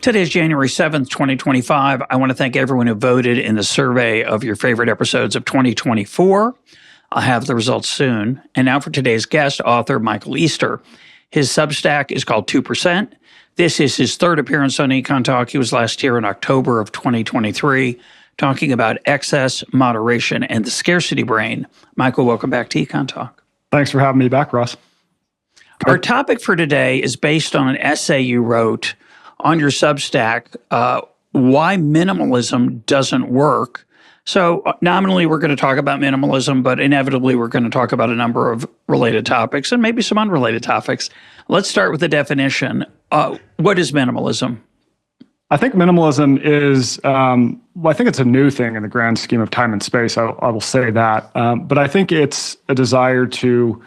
Today is January 7th, 2025. I want to thank everyone who voted in the survey of your favorite episodes of 2024. I'll have the results soon. And now for today's guest, author Michael Easter. His Substack is called 2%. This is his third appearance on EconTalk. He was last here in October of 2023, talking about excess, moderation, and the scarcity brain. Michael, welcome back to EconTalk. Thanks for having me back, Russ. Our topic for today is based on an essay you wrote on your Substack, why minimalism doesn't work. So nominally, we're going to talk about minimalism, but inevitably, we're going to talk about a number of related topics and maybe some unrelated topics. Let's start with the definition. What is minimalism? I think minimalism is, I think it's a new thing in the grand scheme of time and space. I will say that. But I think it's a desire to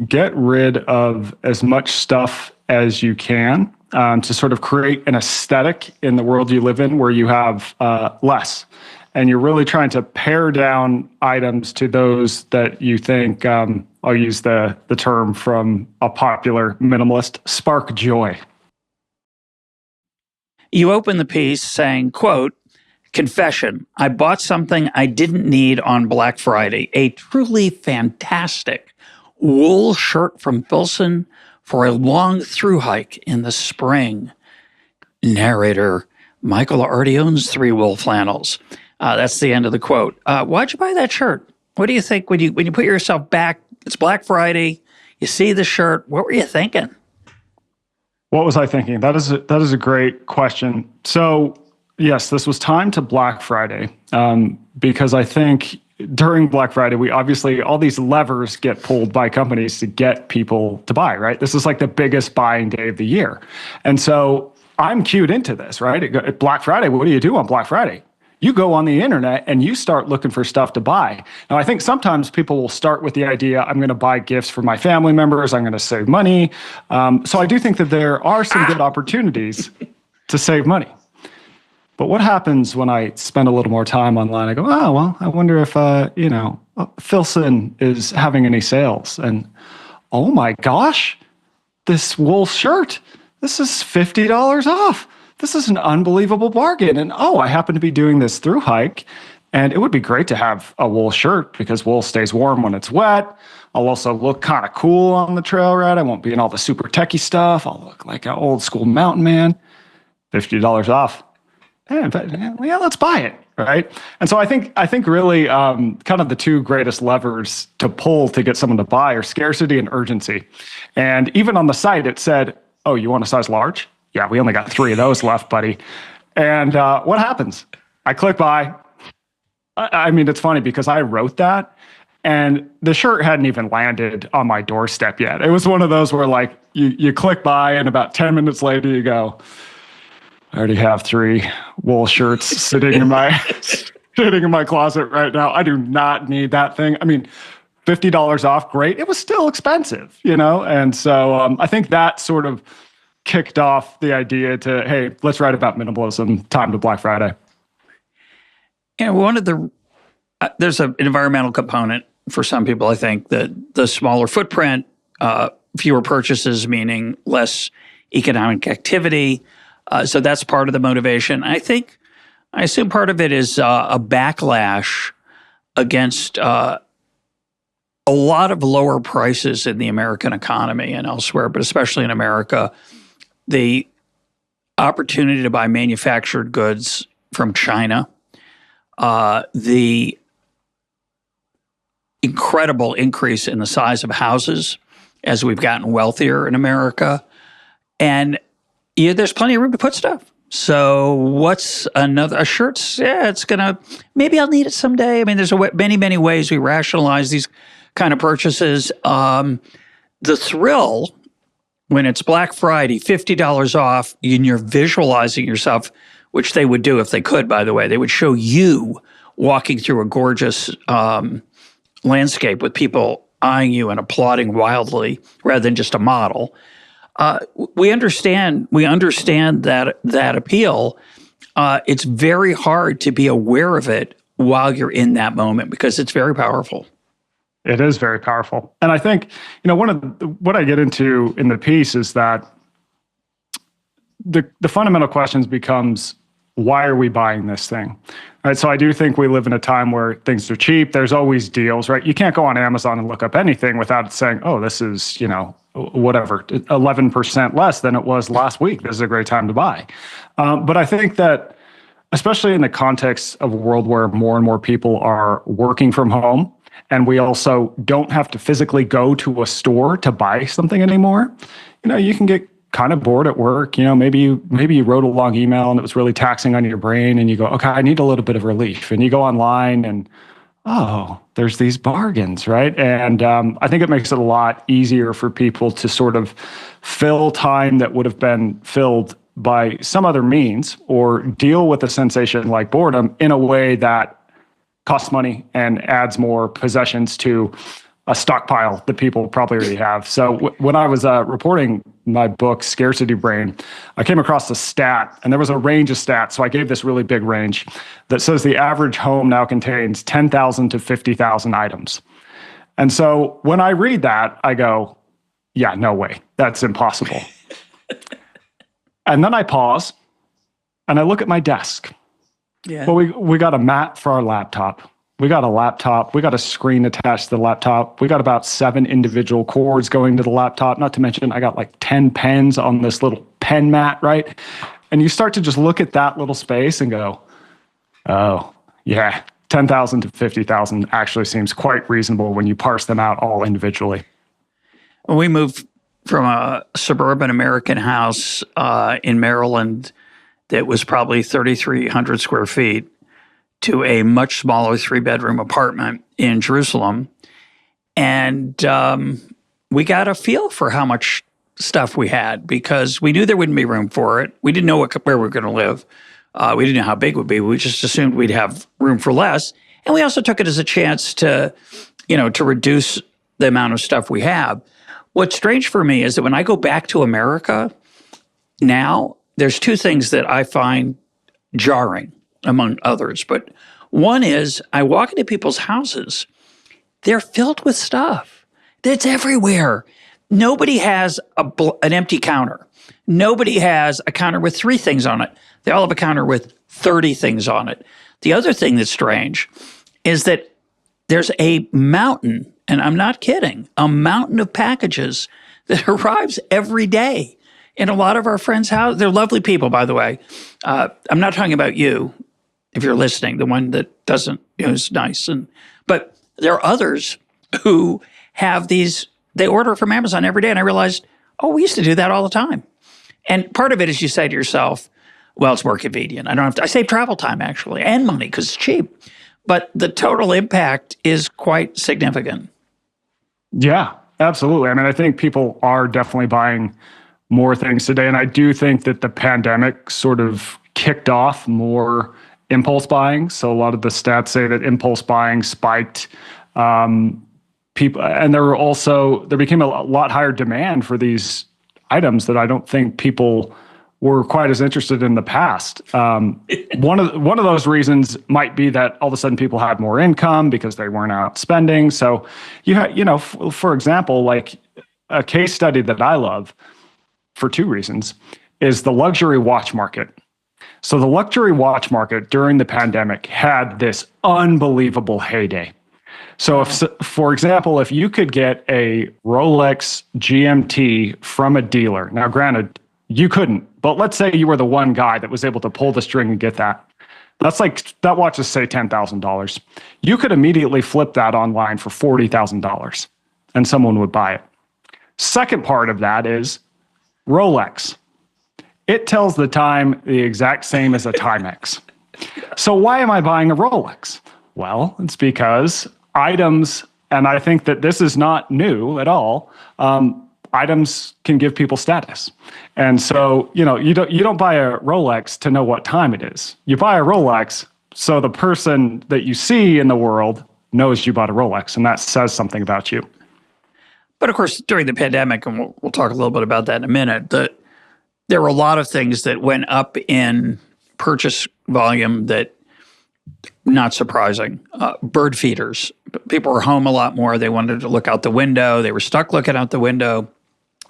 get rid of as much stuff as you can to sort of create an aesthetic in the world you live in where you have less. And you're really trying to pare down items to those that you think, I'll use the term from a popular minimalist, spark joy. You open the piece saying, quote, "Confession, I bought something I didn't need on Black Friday, a truly fantastic wool shirt from Filson for a long through hike in the spring." Narrator, Michael already owns 3 wool flannels. That's the end of the quote. Why'd you buy that shirt? What do you think when you put yourself back? It's Black Friday. You see the shirt. What were you thinking? What was I thinking? That is a great question. So yes, this was timed to Black Friday because I think during Black Friday, we obviously, all these levers get pulled by companies to get people to buy, right? This is like the biggest buying day of the year. And so I'm cued into this, right? At Black Friday, what do you do on Black Friday? You go on the internet and you start looking for stuff to buy. Now, I think sometimes people will start with the idea, I'm going to buy gifts for my family members, I'm going to save money. So I do think that there are some good opportunities to save money. But what happens when I spend a little more time online? I go, oh, well, I wonder if, Filson is having any sales. And oh my gosh, this wool shirt, this is $50 off. This is an unbelievable bargain. And oh, I happen to be doing this through hike. And it would be great to have a wool shirt because wool stays warm when it's wet. I'll also look kind of cool on the trail ride. I won't be in all the super techie stuff. I'll look like an old school mountain man. $50 off. Yeah, let's buy it, right? And so I think really kind of the two greatest levers to pull to get someone to buy are scarcity and urgency. And even on the site, it said, oh, you want a size large? Yeah, we only got 3 of those left, buddy. And what happens? I click buy. I mean, it's funny because I wrote that and the shirt hadn't even landed on my doorstep yet. It was one of those where like you click buy and about 10 minutes later you go, I already have 3 wool shirts sitting in my closet right now. I do not need that thing. I mean, $50 off, great. It was still expensive, And so I think that sort of kicked off the idea to, hey, let's write about minimalism, time to Black Friday. And one of there's an environmental component for some people, I think, that the smaller footprint, fewer purchases, meaning less economic activity. So that's part of the motivation. I assume part of it is a backlash against a lot of lower prices in the American economy and elsewhere, but especially in America. The opportunity to buy manufactured goods from China, the incredible increase in the size of houses as we've gotten wealthier in America, and there's plenty of room to put stuff. So what's a shirt's, it's maybe I'll need it someday. I mean, there's many ways we rationalize these kind of purchases. The thrill when it's Black Friday, $50 off, and you're visualizing yourself, which they would do if they could, by the way. They would show you walking through a gorgeous landscape with people eyeing you and applauding wildly rather than just a model. We understand that appeal. It's very hard to be aware of it while you're in that moment because it's very powerful. It is very powerful. And I think, what I get into in the piece is that the fundamental questions becomes, why are we buying this thing? Right. So I do think we live in a time where things are cheap. There's always deals, right? You can't go on Amazon and look up anything without saying, oh, this is, whatever, 11% less than it was last week. This is a great time to buy. But I think that, especially in the context of a world where more and more people are working from home, and we also don't have to physically go to a store to buy something anymore, you can get kind of bored at work. Maybe you wrote a long email and it was really taxing on your brain, and you go, okay, I need a little bit of relief. And you go online and, oh, there's these bargains, right? And I think it makes it a lot easier for people to sort of fill time that would have been filled by some other means, or deal with a sensation like boredom in a way that costs money and adds more possessions to a stockpile that people probably already have. So when I was reporting my book, Scarcity Brain, I came across a stat, and there was a range of stats. So I gave this really big range that says the average home now contains 10,000 to 50,000 items. And so when I read that, I go, yeah, no way. That's impossible. And then I pause and I look at my desk. Yeah. Well, we got a mat for our laptop. We got a laptop. We got a screen attached to the laptop. We got about 7 individual cords going to the laptop. Not to mention, I got like 10 pens on this little pen mat, right? And you start to just look at that little space and go, oh, yeah, 10,000 to 50,000 actually seems quite reasonable when you parse them out all individually. When we moved from a suburban American house in Maryland that was probably 3,300 square feet to a much smaller 3-bedroom apartment in Jerusalem. And we got a feel for how much stuff we had, because we knew there wouldn't be room for it. We didn't know where we were going to live. We didn't know how big it would be. We just assumed we'd have room for less. And we also took it as a chance to reduce the amount of stuff we have. What's strange for me is that when I go back to America now, there's 2 things that I find jarring, among others. But one is, I walk into people's houses, they're filled with stuff. It's everywhere. Nobody has an empty counter. Nobody has a counter with 3 things on it. They all have a counter with 30 things on it. The other thing that's strange is that there's a mountain, and I'm not kidding, a mountain of packages that arrives every day in a lot of our friends' houses. They're lovely people, by the way. I'm not talking about you, if you're listening, the one that doesn't, is nice. But there are others who have these, they order from Amazon every day. And I realized, oh, we used to do that all the time. And part of it is you say to yourself, well, it's more convenient. I save travel time, actually, and money because it's cheap. But the total impact is quite significant. Yeah, absolutely. I mean, I think people are definitely buying more things today. And I do think that the pandemic sort of kicked off more impulse buying. So a lot of the stats say that impulse buying spiked. People, and there became a lot higher demand for these items that I don't think people were quite as interested in the past. One of those reasons might be that all of a sudden people had more income because they weren't out spending. So for example, like a case study that I love for 2 reasons is the luxury watch market. So the luxury watch market during the pandemic had this unbelievable heyday. So for example, if you could get a Rolex GMT from a dealer, now granted, you couldn't, but let's say you were the one guy that was able to pull the string and get that. That watch is, say, $10,000. You could immediately flip that online for $40,000 and someone would buy it. Second part of that is Rolex. It tells the time the exact same as a Timex. So why am I buying a Rolex? Well, it's because items, and I think that this is not new at all, items can give people status. And so, you don't buy a Rolex to know what time it is. You buy a Rolex so the person that you see in the world knows you bought a Rolex, and that says something about you. But of course, during the pandemic, and we'll talk a little bit about that in a minute, there were a lot of things that went up in purchase volume that, not surprising. Bird feeders. People were home a lot more. They wanted to look out the window. They were stuck looking out the window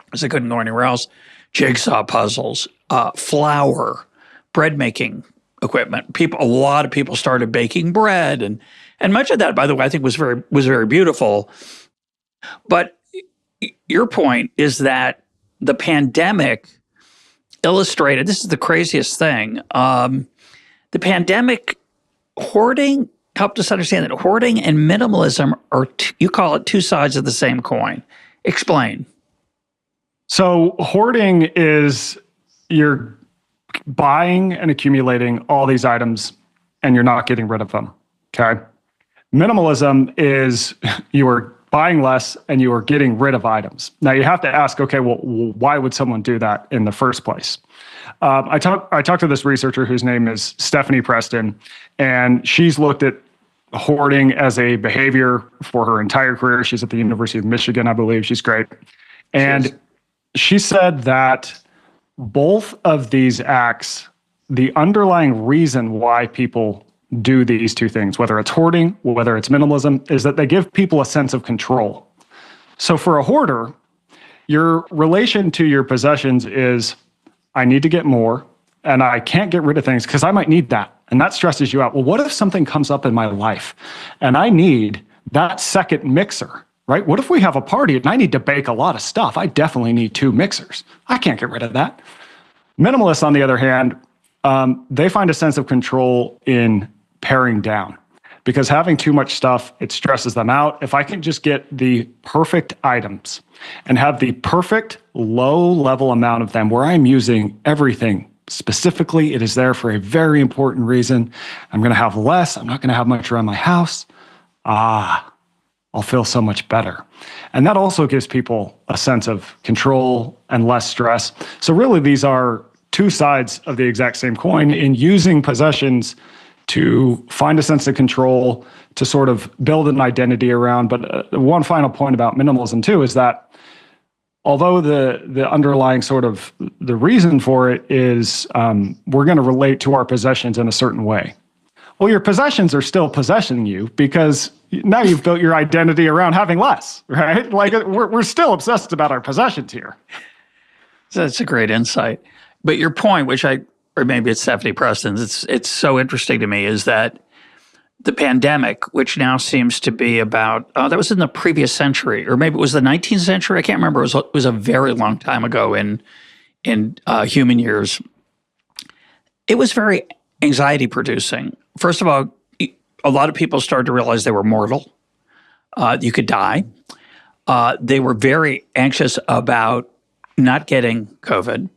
because they couldn't go anywhere else. Jigsaw puzzles, flour, bread making equipment. A lot of people started baking bread, and much of that, by the way, I think was very beautiful. But your point is that the pandemic illustrated, this is the craziest thing. The pandemic, hoarding helped us understand that hoarding and minimalism are, you call it, two sides of the same coin. Explain. So hoarding is you're buying and accumulating all these items and you're not getting rid of them. Okay. Minimalism is you are buying less and you are getting rid of items. Now you have to ask, okay, well, why would someone do that in the first place? I talked to this researcher whose name is Stephanie Preston, and she's looked at hoarding as a behavior for her entire career. She's at the University of Michigan, I believe. She's great. And she said that both of these acts, the underlying reason why people do these two things, whether it's hoarding, whether it's minimalism, is that they give people a sense of control. So for a hoarder, your relation to your possessions is, I need to get more and I can't get rid of things because I might need that. And that stresses you out. Well, what if something comes up in my life and I need that second mixer, right? What if we have a party and I need to bake a lot of stuff? I definitely need 2 mixers. I can't get rid of that. Minimalists, on the other hand, they find a sense of control in paring down, because having too much stuff, it stresses them out. If I can just get the perfect items and have the perfect low level amount of them where I'm using everything specifically, it is there for a very important reason. I'm going to have less. I'm not going to have much around my house. I'll feel so much better. And that also gives people a sense of control and less stress. So really, these are two sides of the exact same coin in using possessions to find a sense of control, to sort of build an identity around. But one final point about minimalism too is that although the underlying sort of the reason for it is we're going to relate to our possessions in a certain way. Well, your possessions are still possessing you because now you've built your identity around having less, right? Like we're still obsessed about our possessions here. That's a great insight. But your point, or maybe it's Stephanie Preston's, it's so interesting to me, is that the pandemic, which now seems to be about, that was in the previous century, or maybe it was the 19th century, I can't remember, it was a very long time ago in human years. It was very anxiety producing. First of all, a lot of people started to realize they were mortal. You could die. They were very anxious about not getting COVID.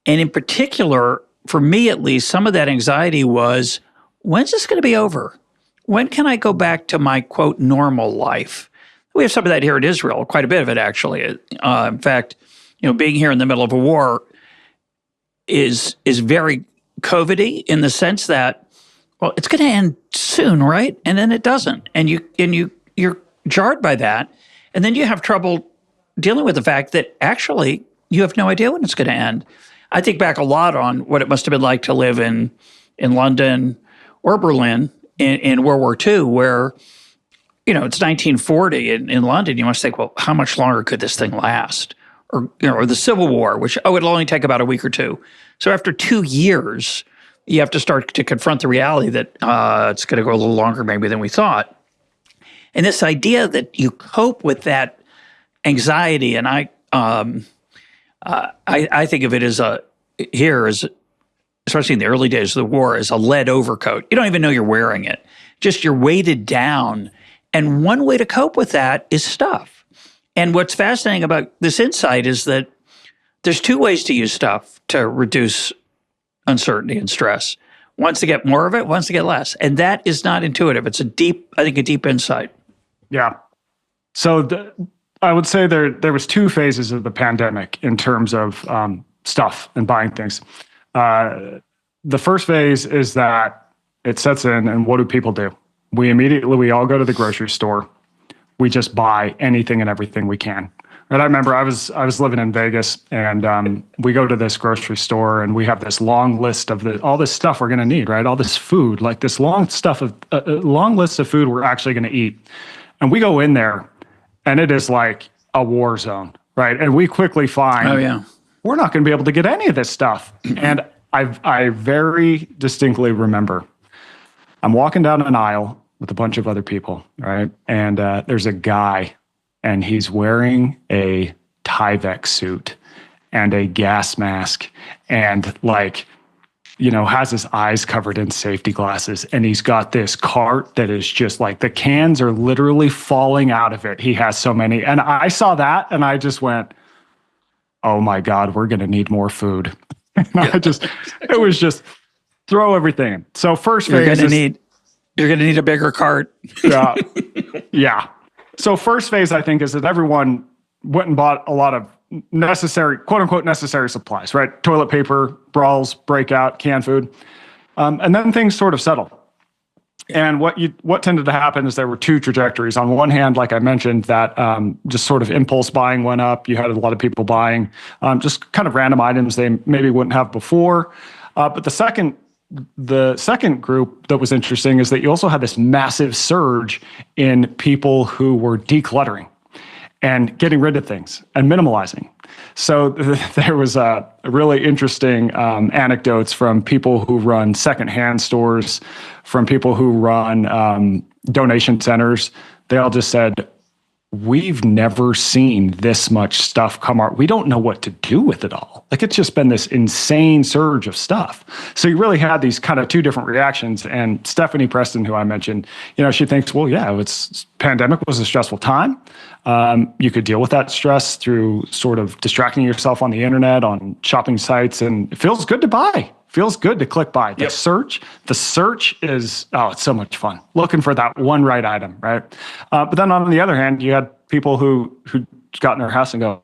And in particular, for me at least, some of that anxiety was, when's this going to be over? When can I go back to my, quote, normal life? We have some of that here in Israel, quite a bit of it, actually. In fact, being here in the middle of a war is very COVID-y in the sense that, well, it's going to end soon, right? And then it doesn't. And you're jarred by that. And then you have trouble dealing with the fact that actually you have no idea when it's going to end. I think back a lot on what it must have been like to live in London or Berlin in World War II, where, it's 1940 in London. You must think, well, how much longer could this thing last? Or the Civil War, which, it'll only take about a week or two. So after 2 years, you have to start to confront the reality that it's going to go a little longer maybe than we thought. And this idea that you cope with that anxiety, and I think of it as especially in the early days of the war, as a lead overcoat. You don't even know you're wearing it. Just you're weighted down. And one way to cope with that is stuff. And what's fascinating about this insight is that there's 2 ways to use stuff to reduce uncertainty and stress. One's to get more of it, one's to get less. And that is not intuitive. It's a deep insight. Yeah. So I would say there was 2 phases of the pandemic in terms of stuff and buying things. The first phase is that it sets in, and what do people do? We all go to the grocery store. We just buy anything and everything we can. And I remember I was living in Vegas, and we go to this grocery store, and we have this long list of all this stuff we're going to need, right? All this food, like this long list of food we're actually going to eat. And we go in there, and it is like a war zone, right? And we quickly find we're not going to be able to get any of this stuff. And I very distinctly remember I'm walking down an aisle with a bunch of other people, right? And there's a guy, and he's wearing a Tyvek suit and a gas mask, and like, has his eyes covered in safety glasses. And he's got this cart that is just like, the cans are literally falling out of it. He has so many. And I saw that and I just went, oh my God, we're going to need more food. And it was just throw everything in. So first phase you're going to need a bigger cart. Yeah. So first phase, I think, is that everyone went and bought a lot of necessary, quote unquote, necessary supplies, right? Toilet paper, brawls, breakout, canned food. And then things sort of settled. And what tended to happen is there were two trajectories. On one hand, like I mentioned, that just sort of impulse buying went up. You had a lot of people buying just kind of random items they maybe wouldn't have before. But the second group that was interesting is that you also had this massive surge in people who were decluttering and getting rid of things and minimalizing. So there was really interesting anecdotes from people who run secondhand stores, from people who run donation centers. They all just said, we've never seen this much stuff come out. We don't know what to do with it all. Like, it's just been this insane surge of stuff. So you really had these kind of two different reactions. And Stephanie Preston, who I mentioned, she thinks, well, yeah, pandemic was a stressful time. You could deal with that stress through sort of distracting yourself on the internet, on shopping sites, and it feels good to buy. Feels good to click buy. The search is, it's so much fun. Looking for that one right item, right? But then on the other hand, you had people who got in their house and go,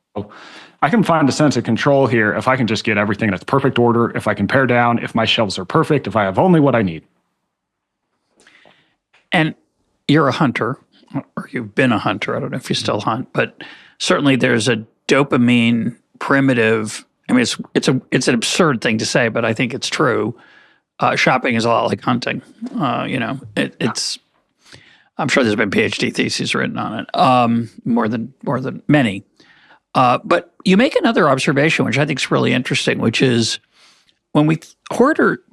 I can find a sense of control here if I can just get everything in its perfect order, if I can pare down, if my shelves are perfect, if I have only what I need. And you're a hunter, or you've been a hunter. I don't know if you still hunt, but certainly there's a dopamine primitive. I mean, it's an absurd thing to say, but I think it's true. Shopping is a lot like hunting. It's. I'm sure there's been PhD theses written on it, more than many. But you make another observation, which I think is really interesting, which is when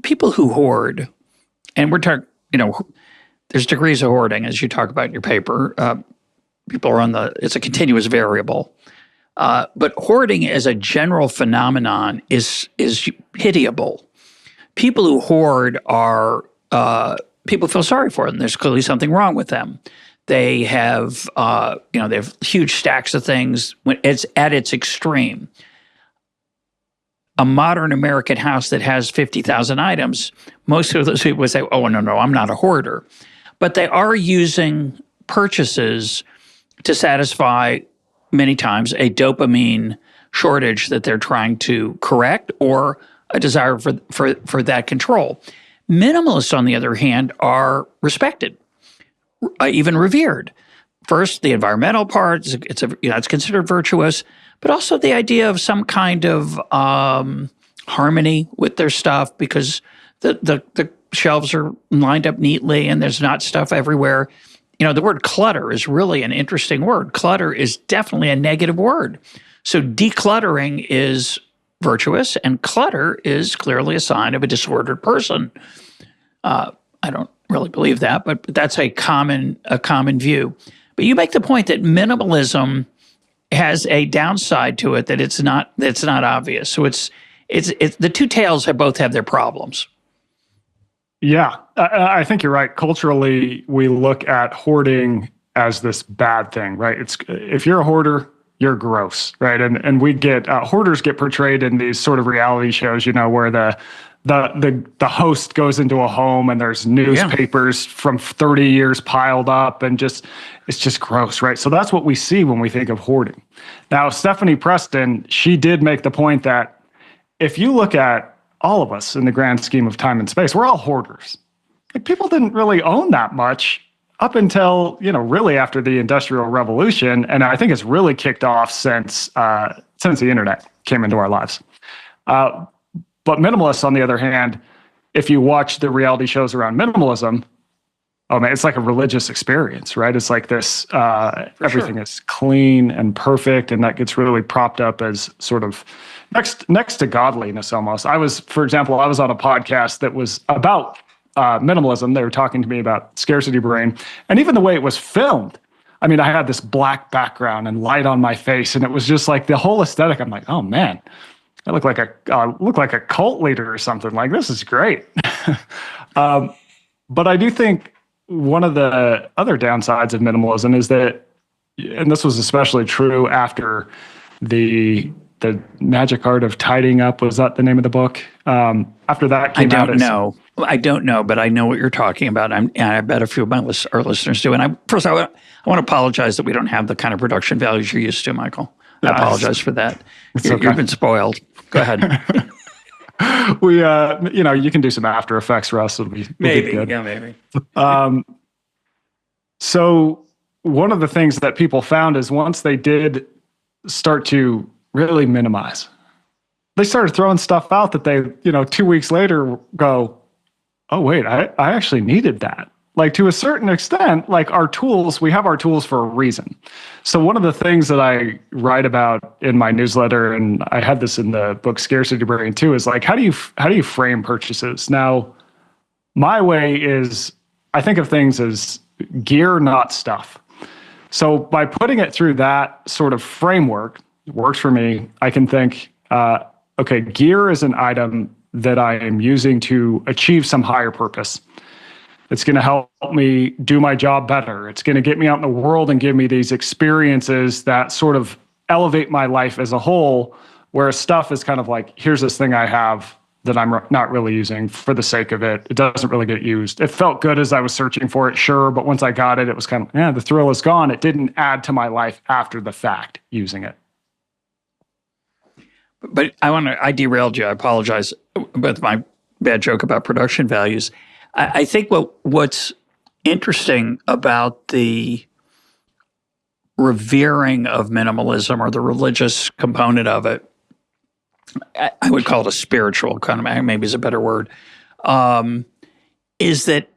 people who hoard, and we're talking, there's degrees of hoarding, as you talk about in your paper. People are it's a continuous variable. But hoarding as a general phenomenon is pitiable. People who hoard are people feel sorry for them. There's clearly something wrong with them. They have they have huge stacks of things when it's at its extreme. A modern American house that has 50,000 items, most of those people would say, "Oh no, I'm not a hoarder," but they are using purchases to satisfy, many times, a dopamine shortage that they're trying to correct, or a desire for that control. Minimalists, on the other hand, are respected, even revered. First, the environmental part, it's considered virtuous, but also the idea of some kind of harmony with their stuff, because the shelves are lined up neatly and there's not stuff everywhere. The word clutter is really an interesting word. Clutter is definitely a negative word. So decluttering is virtuous, and clutter is clearly a sign of a disordered person. I don't really believe that, but that's a common view. But you make the point that minimalism has a downside to it, that it's not obvious. So it's the two tails both have their problems. Yeah, I think you're right. Culturally, we look at hoarding as this bad thing, right? If you're a hoarder, you're gross, right? And we get hoarders get portrayed in these sort of reality shows, where the host goes into a home and there's newspapers from 30 years piled up, and it's just gross, right? So that's what we see when we think of hoarding. Now, Stephanie Preston, she did make the point that if you look at all of us in the grand scheme of time and space, we're all hoarders. Like, people didn't really own that much up until, really after the Industrial Revolution. And I think it's really kicked off since the internet came into our lives. But minimalists, on the other hand, if you watch the reality shows around minimalism, oh man, it's like a religious experience, right? It's like this, everything sure. is clean and perfect, and that gets really propped up as sort of next to godliness almost. For example, I was on a podcast that was about minimalism. They were talking to me about scarcity brain, and even the way it was filmed. I mean, I had this black background and light on my face, and it was just like the whole aesthetic. I'm like, oh man, I look like a cult leader or something. Like, this is great. But I do think one of the other downsides of minimalism is that, and this was especially true after the Magic Art of Tidying Up, was that the name of the book? After that came out. I don't know, but I know what you're talking about. And I bet a few of our listeners do. And I want to apologize that we don't have the kind of production values you're used to, Michael. I apologize for that. You've been spoiled. Go ahead. We, you can do some After Effects, Russ. It'll be good. Yeah, maybe. So one of the things that people found is once they did start to really minimize, they started throwing stuff out that they, 2 weeks later go, oh, wait, I actually needed that. Like, to a certain extent, like we have our tools for a reason. So one of the things that I write about in my newsletter, and I had this in the book Scarcity Brain too, is like, how do you frame purchases? Now, my way is, I think of things as gear, not stuff. So by putting it through that sort of framework, it works for me. I can think, okay, gear is an item that I am using to achieve some higher purpose. It's going to help me do my job better. It's going to get me out in the world and give me these experiences that sort of elevate my life as a whole, whereas stuff is kind of like, here's this thing I have that I'm not really using for the sake of it. It doesn't really get used. It felt good as I was searching for it, sure, but once I got it, it was kind of, the thrill is gone. It didn't add to my life after the fact using it. But I derailed you. I apologize with my bad joke about production values. I think what's interesting about the revering of minimalism, or the religious component of it, I would call it a spiritual kind of, maybe is a better word, is that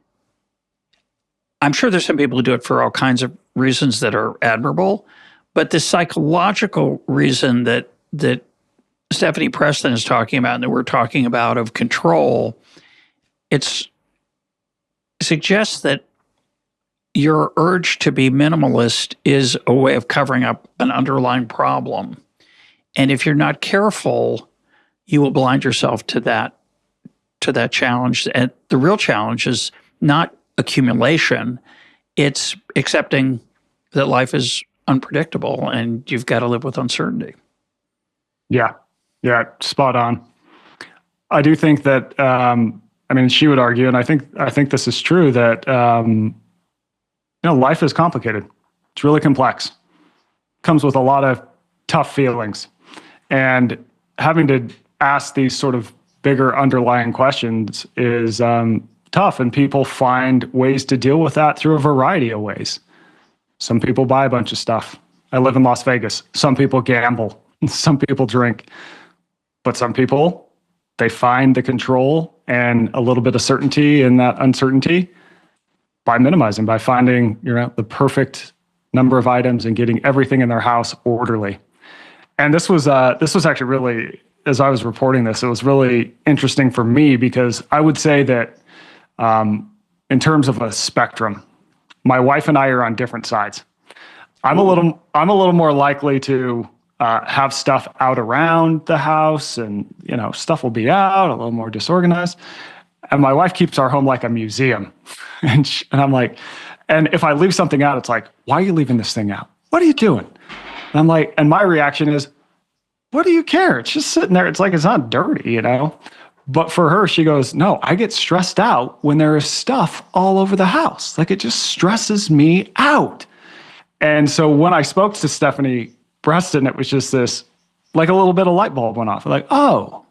I'm sure there's some people who do it for all kinds of reasons that are admirable, but the psychological reason that Stephanie Preston is talking about and that we're talking about of control, it suggests that your urge to be minimalist is a way of covering up an underlying problem. And if you're not careful, you will blind yourself to that challenge. And the real challenge is not accumulation, it's accepting that life is unpredictable and you've got to live with uncertainty. Yeah, spot on. I do think that, she would argue, and I think this is true, that life is complicated. It's really complex. Comes with a lot of tough feelings. And having to ask these sort of bigger underlying questions is tough, and people find ways to deal with that through a variety of ways. Some people buy a bunch of stuff. I live in Las Vegas. Some people gamble. Some people drink. But some people, they find the control and a little bit of certainty in that uncertainty by minimizing, by finding the perfect number of items and getting everything in their house orderly. And this was actually really, as I was reporting this, it was really interesting for me, because I would say that in terms of a spectrum, my wife and I are on different sides. I'm a little more likely to have stuff out around the house, and stuff will be out a little more disorganized. And my wife keeps our home like a museum, and I'm like, and if I leave something out, it's like, why are you leaving this thing out? What are you doing? And I'm like, and my reaction is, what do you care? It's just sitting there. It's like, it's not dirty, But for her, she goes, no, I get stressed out when there is stuff all over the house. Like, it just stresses me out. And so when I spoke to Stephanie Preston, it was just this, like, a little bit of light bulb went off. Like, oh,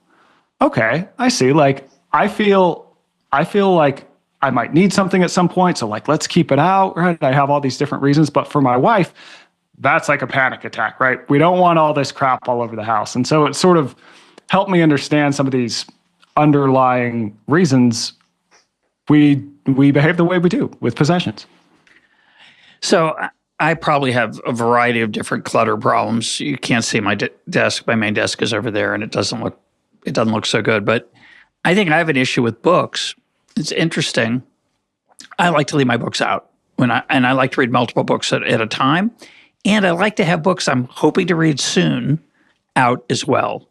okay, I see. Like, I feel like I might need something at some point. So, like, let's keep it out, right? I have all these different reasons. But for my wife, that's like a panic attack, right? We don't want all this crap all over the house. And so it sort of helped me understand some of these underlying reasons we behave the way we do with possessions. So I probably have a variety of different clutter problems. You can't see my desk. My main desk is over there, and it doesn't look so good. But I think I have an issue with books. It's interesting. I like to leave my books out and I like to read multiple books at a time. And I like to have books I'm hoping to read soon out as well.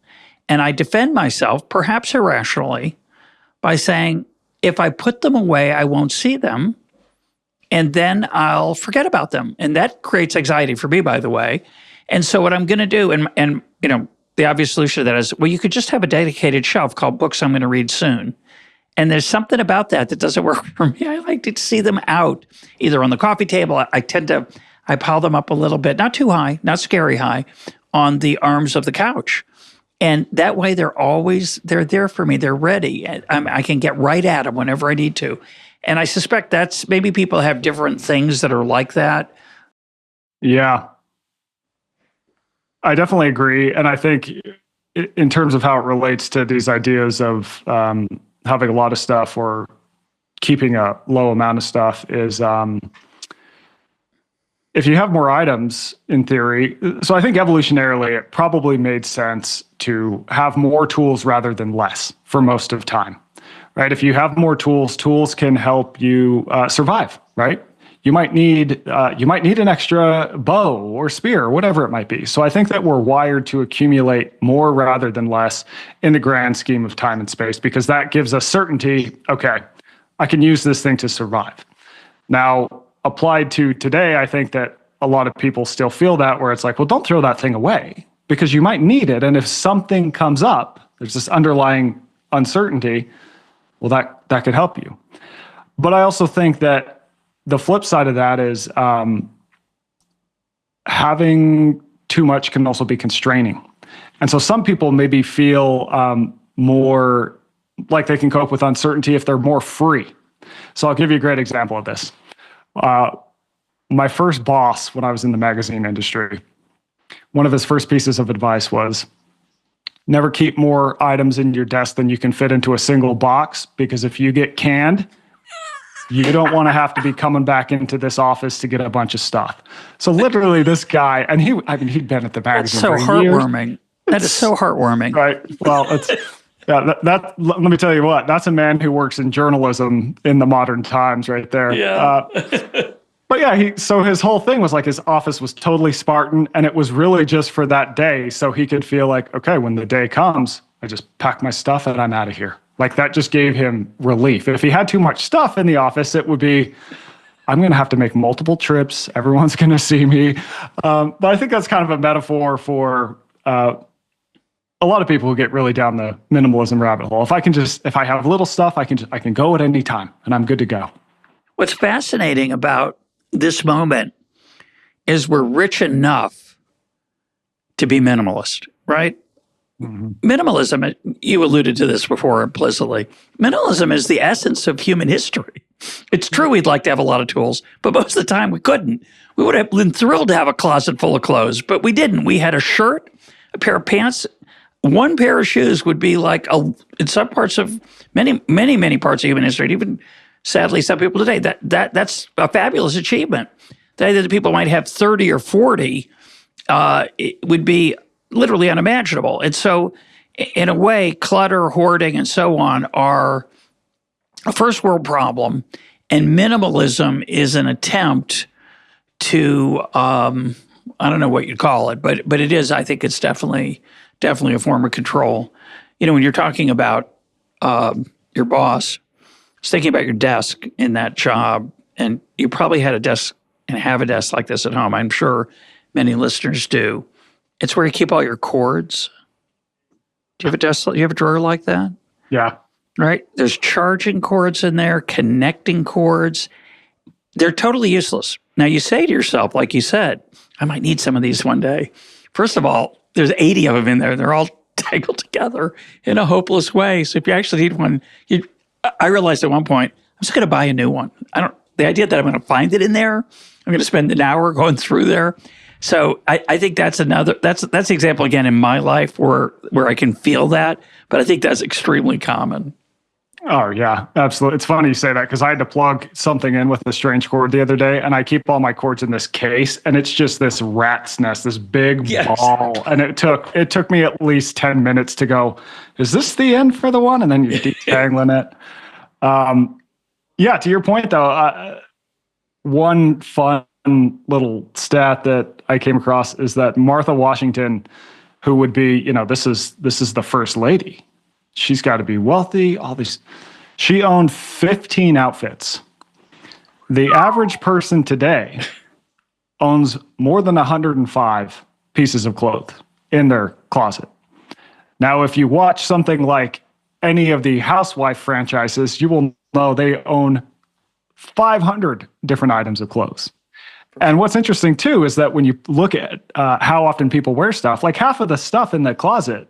And I defend myself, perhaps irrationally, by saying, if I put them away, I won't see them. And then I'll forget about them. And that creates anxiety for me, by the way. And so what I'm going to do, and the obvious solution to that is, well, you could just have a dedicated shelf called books I'm going to read soon. And there's something about that doesn't work for me. I like to see them out, either on the coffee table. I pile them up a little bit, not too high, not scary high, on the arms of the couch. And that way they're there for me. They're ready. I can get right at them whenever I need to. And I suspect that's, maybe people have different things that are like that. Yeah. I definitely agree. And I think in terms of how it relates to these ideas of having a lot of stuff or keeping a low amount of stuff is if you have more items, in theory, so I think evolutionarily it probably made sense to have more tools rather than less for most of time, right? If you have more tools, tools can help you survive, right? You might need an extra bow or spear, or whatever it might be. So I think that we're wired to accumulate more rather than less in the grand scheme of time and space, because that gives us certainty. Okay, I can use this thing to survive. Now, applied to today, I think that a lot of people still feel that, where it's like, well, don't throw that thing away because you might need it. And if something comes up, there's this underlying uncertainty, well, that could help you. But I also think that the flip side of that is having too much can also be constraining. And so some people maybe feel more like they can cope with uncertainty if they're more free. So I'll give you a great example of this. My first boss, when I was in the magazine industry, one of his first pieces of advice was, never keep more items in your desk than you can fit into a single box, because if you get canned, you don't want to have to be coming back into this office to get a bunch of stuff. So literally this guy, and he'd been at the magazine for years. That's so heartwarming. That is so heartwarming. Right. Well, let me tell you what, that's a man who works in journalism in the modern times right there. Yeah. But yeah, so his whole thing was like his office was totally Spartan, and it was really just for that day. So he could feel like, okay, when the day comes, I just pack my stuff and I'm out of here. Like that just gave him relief. If he had too much stuff in the office, it would be, I'm going to have to make multiple trips. Everyone's going to see me. But I think that's kind of a metaphor for a lot of people who get really down the minimalism rabbit hole. If I have little stuff, I can go at any time and I'm good to go. What's fascinating about this moment is we're rich enough to be minimalist, right? Mm-hmm. Minimalism, you alluded to this before implicitly. Minimalism is the essence of human history. It's true we'd like to have a lot of tools, but most of the time we couldn't. We would have been thrilled to have a closet full of clothes, but we didn't. We had a shirt, a pair of pants, one pair of shoes would be like, in some parts of, many parts of human history, and even sadly some people today, that's a fabulous achievement. The idea that people might have 30 or 40 it would be literally unimaginable. And so in a way, clutter, hoarding, and so on are a first world problem. And minimalism is an attempt to, I don't know what you'd call it, but it is, I think it's definitely a form of control. You know, when you're talking about your boss, I was thinking about your desk in that job, and you probably had a desk and have a desk like this at home. I'm sure many listeners do. It's where you keep all your cords. Do you have a desk? You have a drawer like that? Yeah. Right? There's charging cords in there, connecting cords. They're totally useless. Now you say to yourself, like you said, I might need some of these one day. First of all, there's 80 of them in there. They're all tangled together in a hopeless way. So if you actually need one, I realized at one point, I'm just going to buy a new one. The idea that I'm going to find it in there, I'm going to spend an hour going through there. So I think that's the example again in my life where I can feel that, but I think that's extremely common. Oh, yeah, absolutely. It's funny you say that because I had to plug something in with a strange cord the other day, and I keep all my cords in this case, and it's just this rat's nest, this big Yes. ball. And it took me at least 10 minutes to go, is this the end for the one? And then you're detangling it. Yeah, to your point, though, one fun little stat that I came across is that Martha Washington, who would be, this is the first lady. She's got to be wealthy. She owned 15 outfits. The average person today owns more than 105 pieces of clothes in their closet. Now, if you watch something like any of the housewife franchises, you will know they own 500 different items of clothes. And what's interesting too is that when you look at how often people wear stuff, like half of the stuff in the closet,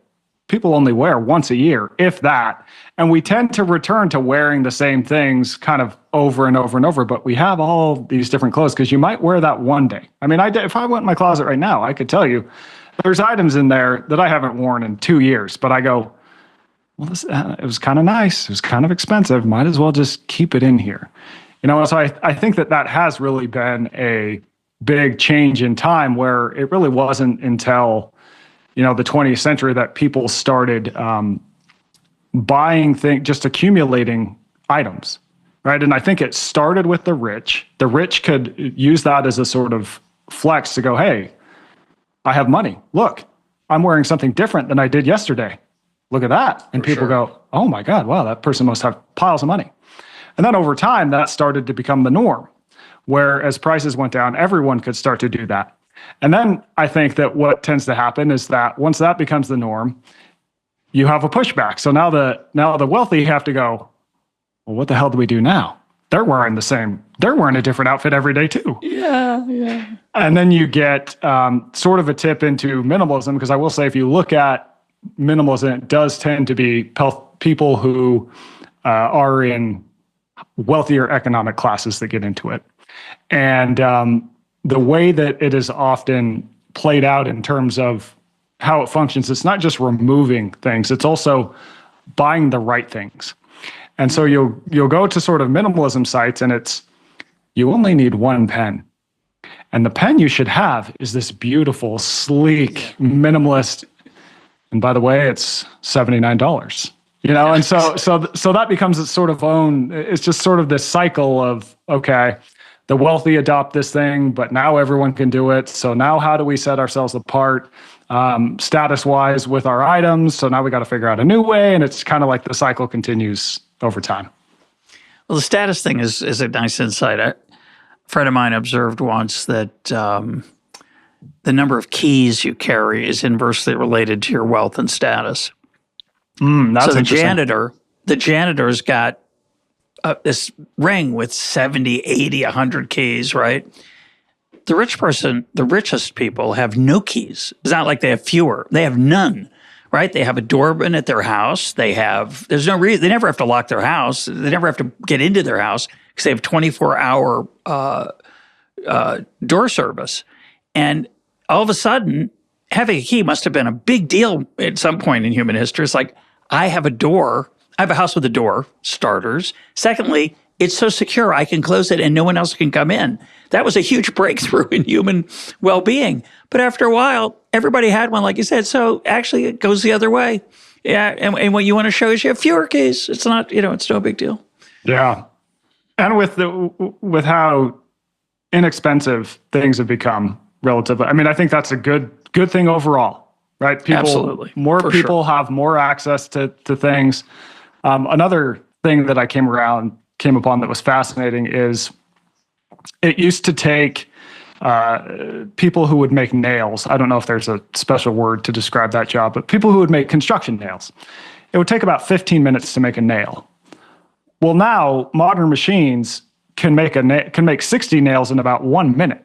people only wear once a year, if that. And we tend to return to wearing the same things kind of over and over and over. But we have all these different clothes because you might wear that one day. I mean, if I went in my closet right now, I could tell you there's items in there that I haven't worn in 2 years. But I go, well, it was kind of nice. It was kind of expensive. Might as well just keep it in here. So I think that has really been a big change in time where it really wasn't until the 20th century that people started buying things, just accumulating items, right? And I think it started with the rich. The rich could use that as a sort of flex to go, hey, I have money. Look, I'm wearing something different than I did yesterday. Look at that. And people go, oh my God, wow, that person must have piles of money. And then over time, that started to become the norm, where as prices went down, everyone could start to do that. And then I think that what tends to happen is that once that becomes the norm, you have a pushback. So now the wealthy have to go, well, what the hell do we do now? They're wearing a different outfit every day too. Yeah. And then you get sort of a tip into minimalism, because I will say if you look at minimalism, it does tend to be people who are in wealthier economic classes that get into it. And the way that it is often played out in terms of how it functions, it's not just removing things, it's also buying the right things. And so you'll go to sort of minimalism sites and it's, you only need one pen. And the pen you should have is this beautiful, sleek, minimalist. And by the way, it's $79. And so that becomes its sort of own, it's just sort of this cycle of, okay, the wealthy adopt this thing, but now everyone can do it. So now how do we set ourselves apart status-wise with our items? So now we got to figure out a new way. And it's kind of like the cycle continues over time. Well, the status thing is a nice insight. A friend of mine observed once that the number of keys you carry is inversely related to your wealth and status. That's so interesting. the janitor's got this ring with 70, 80, 100 keys, right? The richest people have no keys. It's not like they have fewer. They have none, right? They have a doorbell at their house. There's no reason, they never have to lock their house. They never have to get into their house because they have 24-hour door service. And all of a sudden, having a key must have been a big deal at some point in human history. It's like, I have a door. I have a house with a door, starters. Secondly, it's so secure, I can close it and no one else can come in. That was a huge breakthrough in human well-being. But after a while, everybody had one, like you said. So actually, it goes the other way. Yeah, and what you want to show is you have fewer keys. It's not, it's no big deal. Yeah. And with how inexpensive things have become relatively, I mean, I think that's a good thing overall. Right? Absolutely. More people have more access to things. Another thing that I came upon that was fascinating is it used to take people who would make nails. I don't know if there's a special word to describe that job, but people who would make construction nails. It would take about 15 minutes to make a nail. Well, now modern machines can make 60 nails in about 1 minute.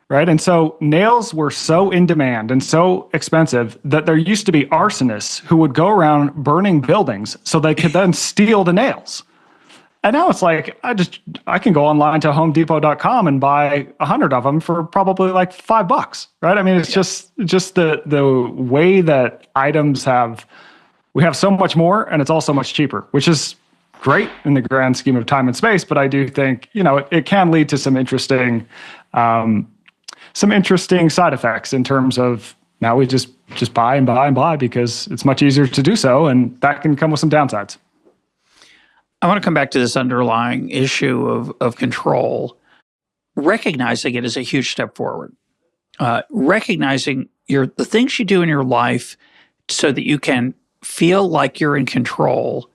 Right. And so nails were so in demand and so expensive that there used to be arsonists who would go around burning buildings so they could then steal the nails. And now it's like, I can go online to homedepot.com and buy 100 of them for probably like $5, right? I mean, it's just the way that items we have so much more and it's also much cheaper, which is great in the grand scheme of time and space, but I do think, it can lead to some interesting side effects in terms of now we just buy and buy and buy because it's much easier to do so, and that can come with some downsides. I want to come back to this underlying issue of control. Recognizing it is a huge step forward. Recognizing the things you do in your life so that you can feel like you're in control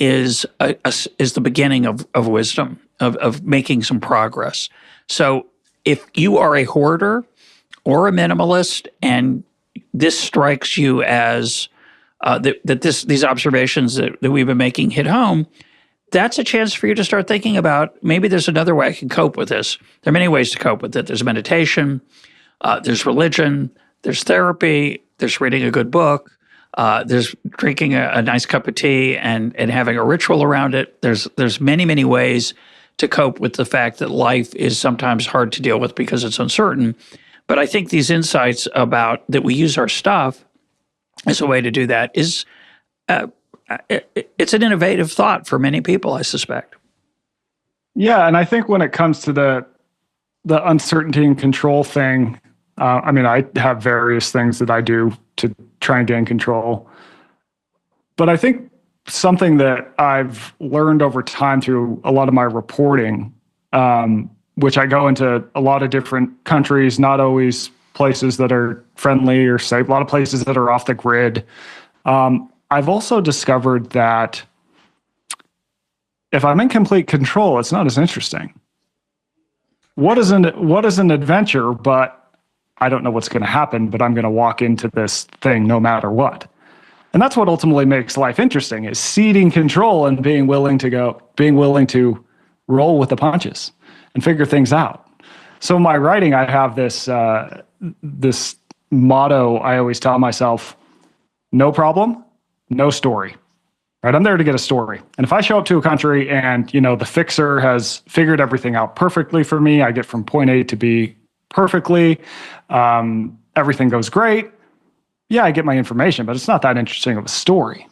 is the beginning of wisdom, of making some progress. So if you are a hoarder or a minimalist, and this strikes you as these observations that we've been making hit home, that's a chance for you to start thinking about, maybe there's another way I can cope with this. There are many ways to cope with it. There's meditation, there's religion, there's therapy, there's reading a good book, there's drinking a nice cup of tea and having a ritual around it. There's many, many ways to cope with the fact that life is sometimes hard to deal with because it's uncertain. But I think these insights about that we use our stuff as a way to do that is it's an innovative thought for many people, I suspect. Yeah, and I think when it comes to the uncertainty and control thing, I have various things that I do to try and gain control. But I think something that I've learned over time through a lot of my reporting, which I go into a lot of different countries, not always places that are friendly or safe, a lot of places that are off the grid. I've also discovered that if I'm in complete control, it's not as interesting. What is an adventure, but I don't know what's going to happen, but I'm going to walk into this thing no matter what. And that's what ultimately makes life interesting, is ceding control and being willing to roll with the punches and figure things out. So in my writing, I have this motto I always tell myself: no problem, no story. Right? I'm there to get a story. And if I show up to a country and, the fixer has figured everything out perfectly for me, I get from point A to B perfectly, everything goes great. Yeah, I get my information, but it's not that interesting of a story.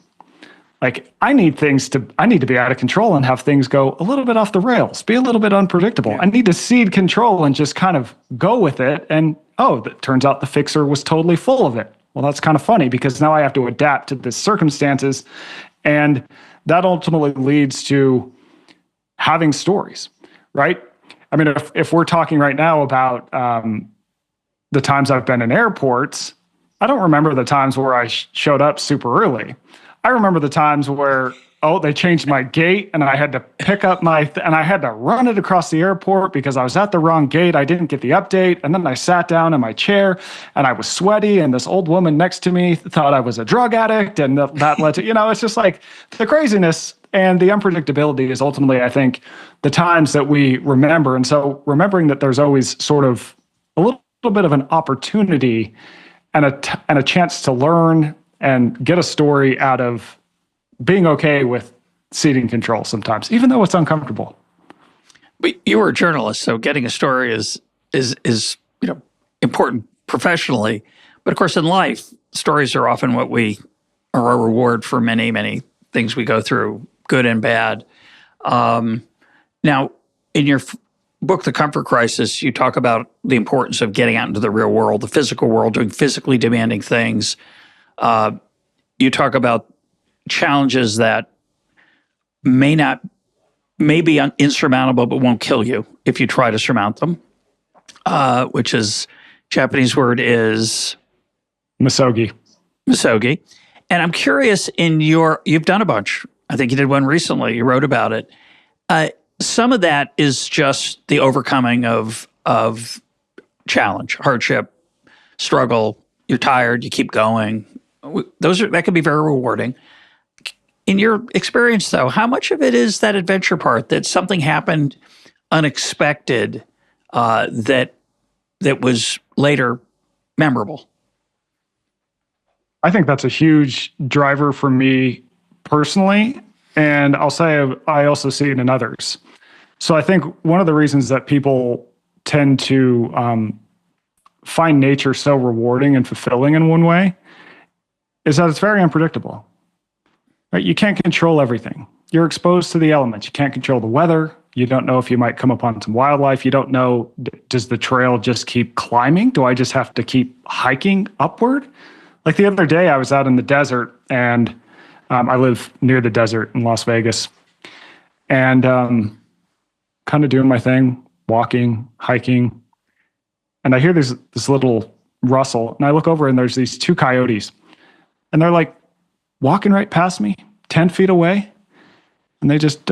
Like, I need to be out of control and have things go a little bit off the rails, be a little bit unpredictable. Yeah. I need to cede control and just kind of go with it. And, it turns out the fixer was totally full of it. Well, that's kind of funny because now I have to adapt to the circumstances. And that ultimately leads to having stories, right? I mean, if we're talking right now about the times I've been in airports, I don't remember the times where I showed up super early. I remember the times where, they changed my gate and I had to pick up and I had to run it across the airport because I was at the wrong gate. I didn't get the update. And then I sat down in my chair and I was sweaty, and this old woman next to me thought I was a drug addict. And that led to, it's just like the craziness and the unpredictability is ultimately, I think, the times that we remember. And so remembering that there's always sort of a little bit of an opportunity and a chance to learn and get a story out of being okay with ceding control sometimes, even though it's uncomfortable. But you were a journalist, so getting a story is important professionally. But of course, in life, stories are often what are a reward for many, many things we go through, good and bad. Now, in your book, The Comfort Crisis, you talk about the importance of getting out into the real world, the physical world, doing physically demanding things. You talk about challenges that may be insurmountable, but won't kill you if you try to surmount them, which is, Japanese word is misogi. Misogi. And I'm curious, you've done a bunch. I think you did one recently. You wrote about it. Some of that is just the overcoming of challenge, hardship, struggle. You're tired, you keep going. That can be very rewarding. In your experience, though, how much of it is that adventure part, that something happened unexpected that was later memorable? I think that's a huge driver for me personally, and I'll say I also see it in others. So I think one of the reasons that people tend to find nature so rewarding and fulfilling in one way is that it's very unpredictable. Right? You can't control everything. you're exposed to the elements. You can't control the weather. You don't know if you might come upon some wildlife. You don't know, does the trail just keep climbing? Do I just have to keep hiking upward? Like the other day, I was out in the desert, and I live near the desert in Las Vegas, and kind of doing my thing, walking, hiking, and I hear this little rustle, and I look over, and there's these two coyotes, and they're like walking right past me, 10 feet away, and they just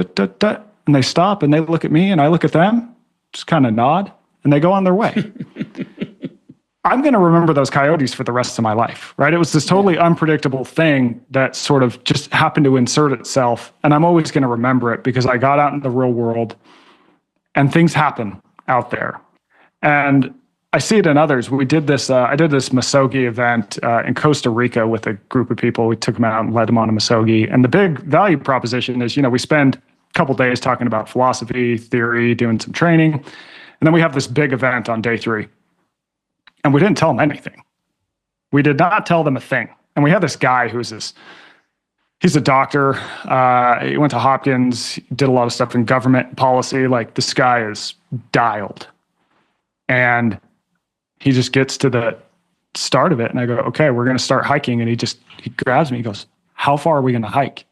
and they stop, and they look at me, and I look at them, just kind of nod, and they go on their way. I'm going to remember those coyotes for the rest of my life, right? It was this totally unpredictable thing that sort of just happened to insert itself, and I'm always going to remember it because I got out in the real world, and things happen out there. And I see it in others. We did this, I did this Misogi event in Costa Rica with a group of people. We took them out and led them on a Misogi. And the big value proposition is, we spend couple days talking about philosophy, theory, doing some training. And then we have this big event on day 3. And we didn't tell them anything. We did not tell them a thing. And we had this guy he's a doctor. He went to Hopkins, did a lot of stuff in government policy. Like, this guy is dialed. And he just gets to the start of it. And I go, okay, we're going to start hiking. And he grabs me. He goes, how far are we going to hike?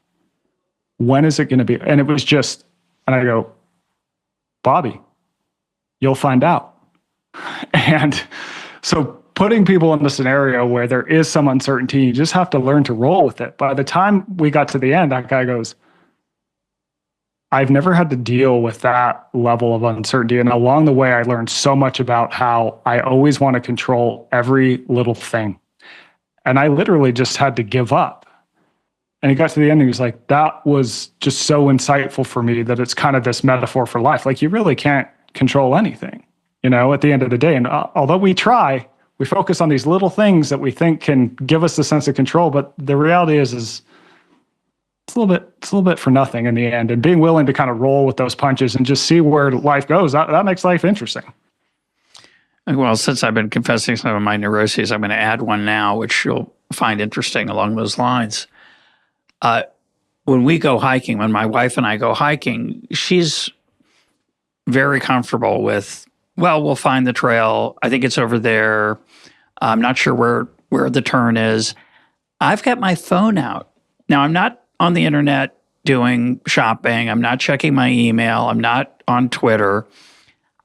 When is it going to be? And it was just, and I go, Bobby, you'll find out. And so putting people in the scenario where there is some uncertainty, you just have to learn to roll with it. By the time we got to the end, that guy goes, I've never had to deal with that level of uncertainty. And along the way, I learned so much about how I always want to control every little thing. And I literally just had to give up. And he got to the end and he was like, that was just so insightful for me that it's kind of this metaphor for life. Like, you really can't control anything, at the end of the day. And although we try, we focus on these little things that we think can give us a sense of control. But the reality is it's a little bit for nothing in the end. And being willing to kind of roll with those punches and just see where life goes, that makes life interesting. Well, since I've been confessing some of my neuroses, I'm going to add one now, which you'll find interesting along those lines. When we go hiking, when my wife and I go hiking, she's very comfortable with, well, we'll find the trail. I think it's over there. I'm not sure where the turn is. I've got my phone out. Now, I'm not on the internet doing shopping. I'm not checking my email. I'm not on Twitter.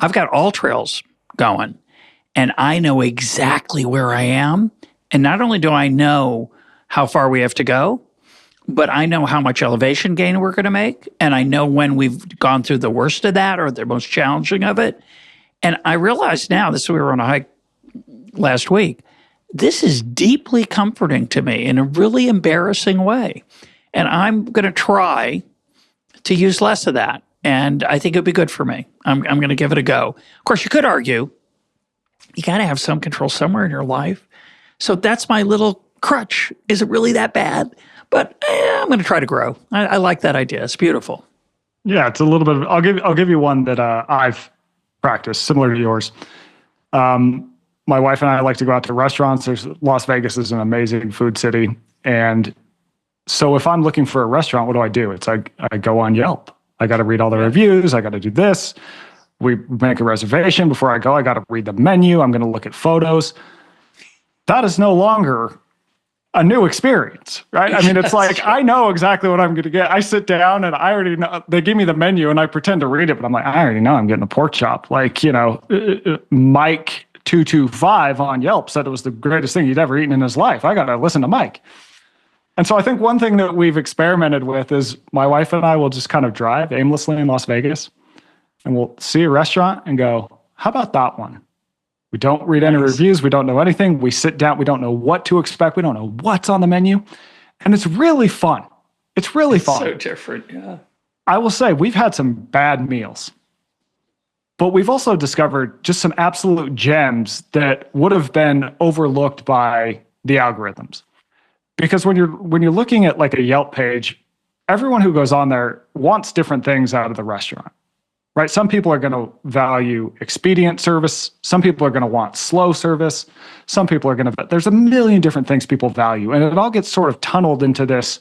I've got all trails going, and I know exactly where I am. And not only do I know how far we have to go, but I know how much elevation gain we're going to make, and I know when we've gone through the worst of that or the most challenging of it. And I realize now, we were on a hike last week, this is deeply comforting to me in a really embarrassing way. And I'm going to try to use less of that. And I think it'd be good for me. I'm going to give it a go. Of course, you could argue, you got to have some control somewhere in your life. So that's my little crutch. Is it really that bad? But I'm going to try to grow. I like that idea. It's beautiful. Yeah, it's a little bit. I'll give you one that I've practiced, similar to yours. My wife and I like to go out to restaurants. Las Vegas is an amazing food city, and so if I'm looking for a restaurant, what do? It's I go on Yelp. I got to read all the reviews. I got to do this. We make a reservation before I go. I got to read the menu. I'm going to look at photos. That is no longer a new experience, right? I mean, it's like, I know exactly what I'm going to get. I sit down and I already know, they give me the menu and I pretend to read it, but I'm like, I already know I'm getting a pork chop. Like, Mike 225 on Yelp said it was the greatest thing he'd ever eaten in his life. I got to listen to Mike. And so I think one thing that we've experimented with is my wife and I will just kind of drive aimlessly in Las Vegas and we'll see a restaurant and go, how about that one? We don't read any reviews. We don't know anything. We sit down. We don't know what to expect. We don't know what's on the menu. And it's really fun. It's really fun. So different, yeah. I will say we've had some bad meals, but we've also discovered just some absolute gems that would have been overlooked by the algorithms. Because when you're looking at like a Yelp page, everyone who goes on there wants different things out of the restaurant. Right? Some people are going to value expedient service. Some people are going to want slow service. Some people are going to, there's a million different things people value. And it all gets sort of tunneled into this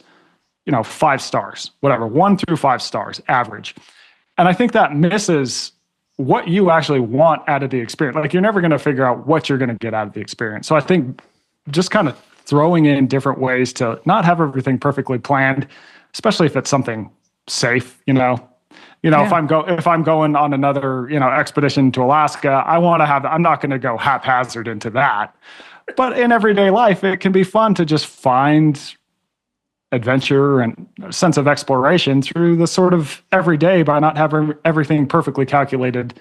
5 stars, whatever, 1 through 5 stars average. And I think that misses what you actually want out of the experience. Like, you're never going to figure out what you're going to get out of the experience. So I think just kind of throwing in different ways to not have everything perfectly planned, especially if it's something safe, if I'm going on another, expedition to Alaska, I'm not going to go haphazard into that. But in everyday life, it can be fun to just find adventure and a sense of exploration through the sort of everyday by not having everything perfectly calculated,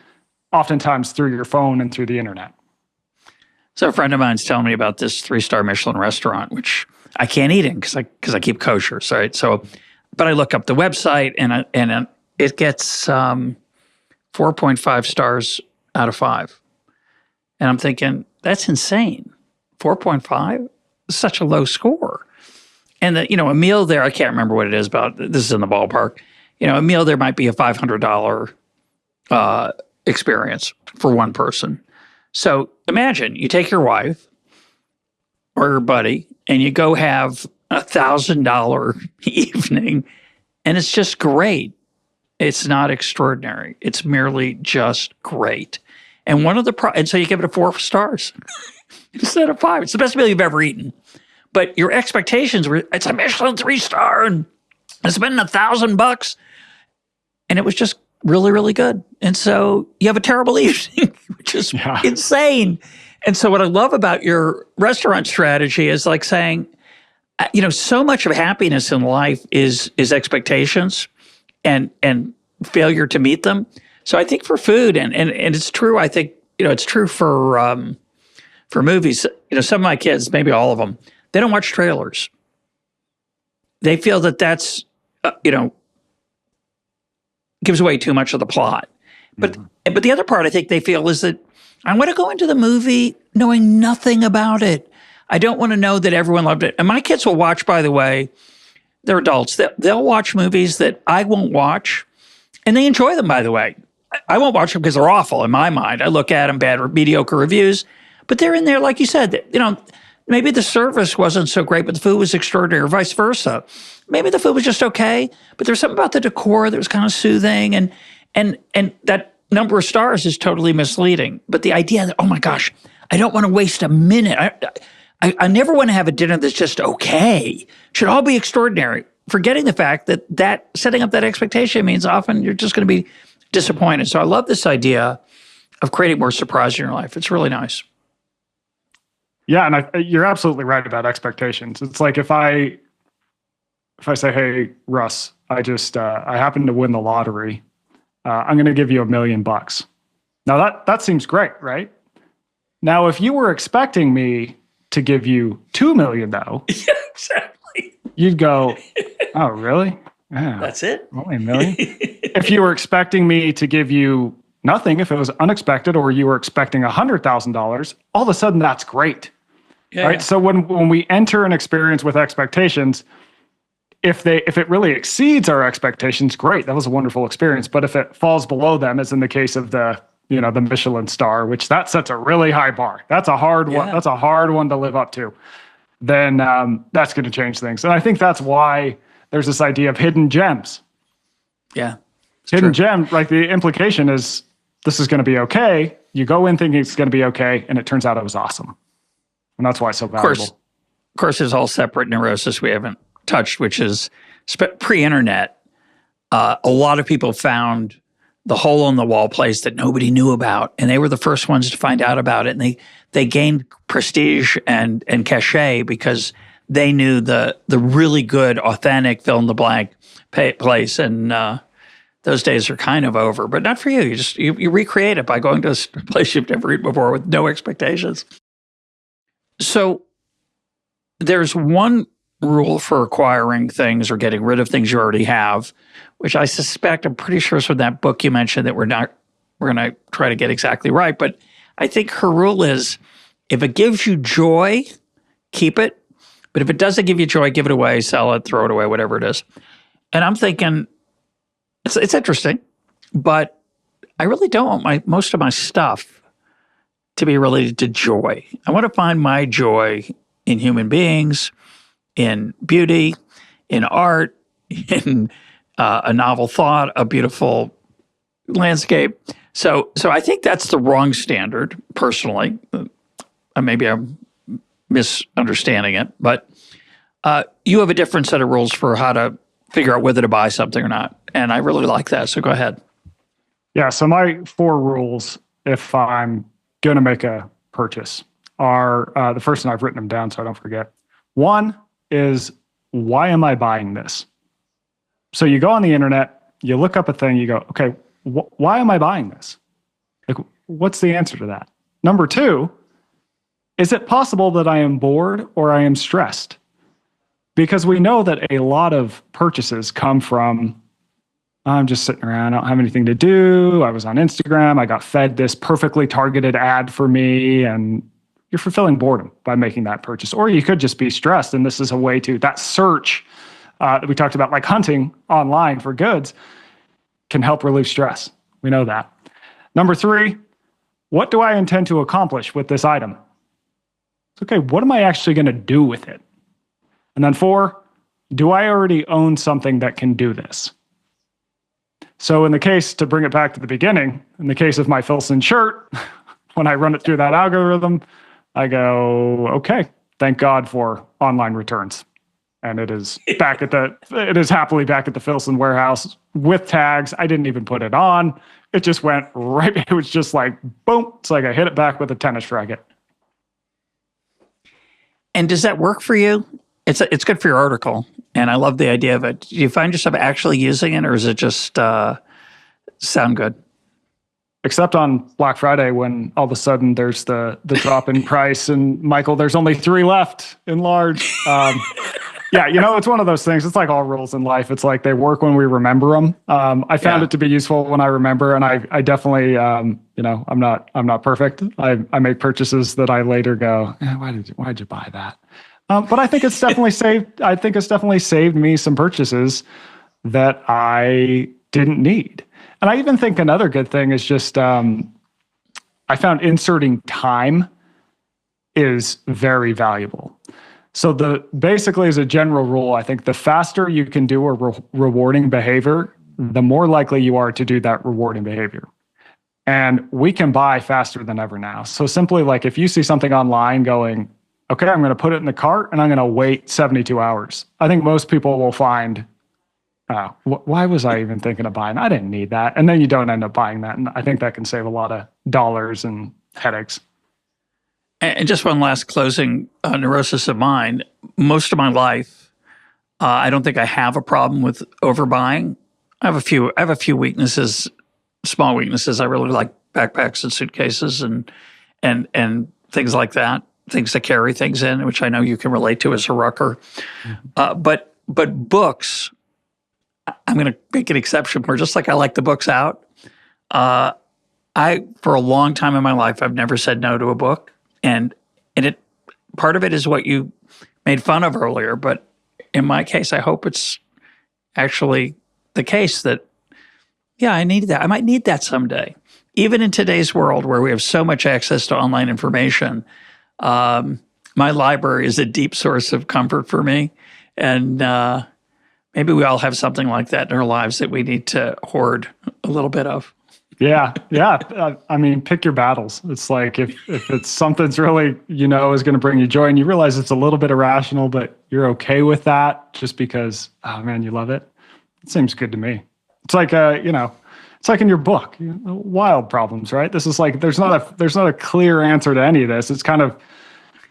oftentimes through your phone and through the internet. So a friend of mine's telling me about this 3-star Michelin restaurant, which I can't eat in because I keep kosher, right? So, but I look up the website and it gets 4.5 stars out of 5, and I'm thinking that's insane. 4.5 is such a low score, and a meal there, I can't remember what it is, but this is in the ballpark. A meal there might be a $500 experience for one person. So imagine you take your wife or your buddy and you go have $1,000 evening, and it's just great. It's not extraordinary. It's merely just great. And and so you give it 4 stars instead of 5. It's the best meal you've ever eaten. But your expectations were, it's a Michelin 3-star and I spent $1,000, and it was just really, really good. And so you have a terrible evening, which is insane. And so what I love about your restaurant strategy is like saying, so much of happiness in life is expectations and failure to meet them. So I think for food, and it's true, I think, it's true for movies. Some of my kids, maybe all of them, they don't watch trailers. They feel that that's, gives away too much of the plot. But the other part I think they feel is that I want to go into the movie knowing nothing about it. I don't want to know that everyone loved it. And my kids will watch, by the way, they're adults. They'll watch movies that I won't watch, and they enjoy them, by the way. I won't watch them because they're awful in my mind. I look at them, mediocre reviews, but they're in there, like you said, maybe the service wasn't so great, but the food was extraordinary, or vice versa. Maybe the food was just okay, but there's something about the decor that was kind of soothing, and that number of stars is totally misleading. But the idea that, oh my gosh, I don't want to waste a minute. I never want to have a dinner that's just okay. Should all be extraordinary. Forgetting the fact that setting up that expectation means often you're just going to be disappointed. So I love this idea of creating more surprise in your life. It's really nice. Yeah, and you're absolutely right about expectations. It's like if I say, hey, Russ, I happened to win the lottery. I'm going to give you $1 million. Now that seems great, right? Now, if you were expecting me to give you $2 million, though, yeah, exactly, you'd go, oh, really? Yeah, that's it? Only $1 million? If you were expecting me to give you nothing, if it was unexpected, or you were expecting $100,000, all of a sudden that's great. Yeah. Right? So when we enter an experience with expectations, if it really exceeds our expectations, great, that was a wonderful experience. But if it falls below them, as in the case of the Michelin star, which that sets a really high bar. That's a hard one. That's a hard one to live up to. Then that's going to change things. And I think that's why there's this idea of hidden gems. Yeah. Hidden gem, like the implication is this is going to be okay. You go in thinking it's going to be okay, and it turns out it was awesome. And that's why it's so valuable. Of course, there's all separate neurosis we haven't touched, which is pre-internet. A lot of people found the hole-in-the-wall place that nobody knew about, and they were the first ones to find out about it. And they gained prestige and cachet because they knew the really good, authentic fill-in-the-blank place. And those days are kind of over, but not for you. You recreate it by going to a place you've never eaten before with no expectations. So there's one rule for acquiring things or getting rid of things you already have, which I suspect, I'm pretty sure is from that book you mentioned that we're going to try to get exactly right. But I think her rule is, if it gives you joy, keep it. But if it doesn't give you joy, give it away, sell it, throw it away, whatever it is. And I'm thinking, it's interesting, but I really don't want most of my stuff to be related to joy. I want to find my joy in human beings, in beauty, in art, in a novel thought, a beautiful landscape. So I think that's the wrong standard, personally. Maybe I'm misunderstanding it, but you have a different set of rules for how to figure out whether to buy something or not. And I really like that. So go ahead. Yeah. So my 4 rules, if I'm going to make a purchase, are the first, and I've written them down so I don't forget. 1 is, why am I buying this? So you go on the internet, you look up a thing, you go, okay, why am I buying this? Like, what's the answer to that? Number 2, is it possible that I am bored or I am stressed? Because we know that a lot of purchases come from, I'm just sitting around, I don't have anything to do. I was on Instagram, I got fed this perfectly targeted ad for me, and you're fulfilling boredom by making that purchase. Or you could just be stressed, and this is a way to, that search that we talked about, like hunting online for goods, can help relieve stress. We know that. Number 3, what do I intend to accomplish with this item? Okay, what am I actually going to do with it? And then 4, do I already own something that can do this? So in the case, to bring it back to the beginning, in the case of my Filson shirt, when I run it through that algorithm, I go, okay, thank God for online returns. And it is happily back at the Filson warehouse with tags. I didn't even put it on. It just went right. It was just like, boom. It's like I hit it back with a tennis racket. And does that work for you? It's good for your article, and I love the idea of it. Do you find yourself actually using it, or is it just sound good? Except on Black Friday, when all of a sudden there's the drop in price, and Michael, there's only 3 left in large. Yeah, it's one of those things. It's like all rules in life. It's like they work when we remember them. I found it to be useful when I remember, and I definitely, I'm not perfect. I make purchases that I later go, why'd you buy that? But I think it's definitely saved. I think it's definitely saved me some purchases that I didn't need. And I even think another good thing is just I found inserting time is very valuable. So basically, as a general rule, I think the faster you can do a rewarding behavior, the more likely you are to do that rewarding behavior. And we can buy faster than ever now. So simply, like, if you see something online going, okay, I'm going to put it in the cart and I'm going to wait 72 hours. I think most people will find, why was I even thinking of buying? I didn't need that. And then you don't end up buying that. And I think that can save a lot of dollars and headaches. And just one last closing neurosis of mine. Most of my life, I don't think I have a problem with overbuying. I have a few weaknesses, small weaknesses. I really like backpacks and suitcases and things like that. Things to carry things in, which I know you can relate to as a rucker. Mm-hmm. But books, I'm going to make an exception where, just like I like the books out, for a long time in my life, I've never said no to a book. And it part of it is what you made fun of earlier, but in my case, I hope it's actually the case that, yeah, I need that. I might need that someday. Even in today's world where we have so much access to online information, my library is a deep source of comfort for me. And maybe we all have something like that in our lives that we need to hoard a little bit of. Yeah. I mean, pick your battles. It's like if it's something's really, is going to bring you joy, and you realize it's a little bit irrational, but you're okay with that just because, oh man, you love it. It seems good to me. It's like, it's like in your book, wild problems, right? This is like, there's not a clear answer to any of this. It's kind of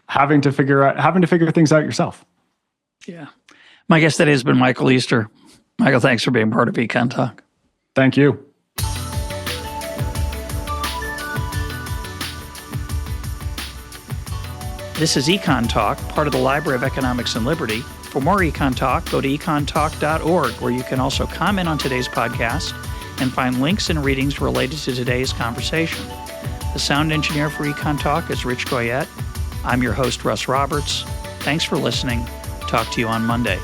having to figure things out yourself. Yeah. My guest today has been Michael Easter. Michael, thanks for being part of EconTalk. Thank you. This is EconTalk, part of the Library of Economics and Liberty. For more EconTalk, go to econtalk.org, where you can also comment on today's podcast and find links and readings related to today's conversation. The sound engineer for EconTalk is Rich Goyette. I'm your host, Russ Roberts. Thanks for listening. Talk to you on Monday.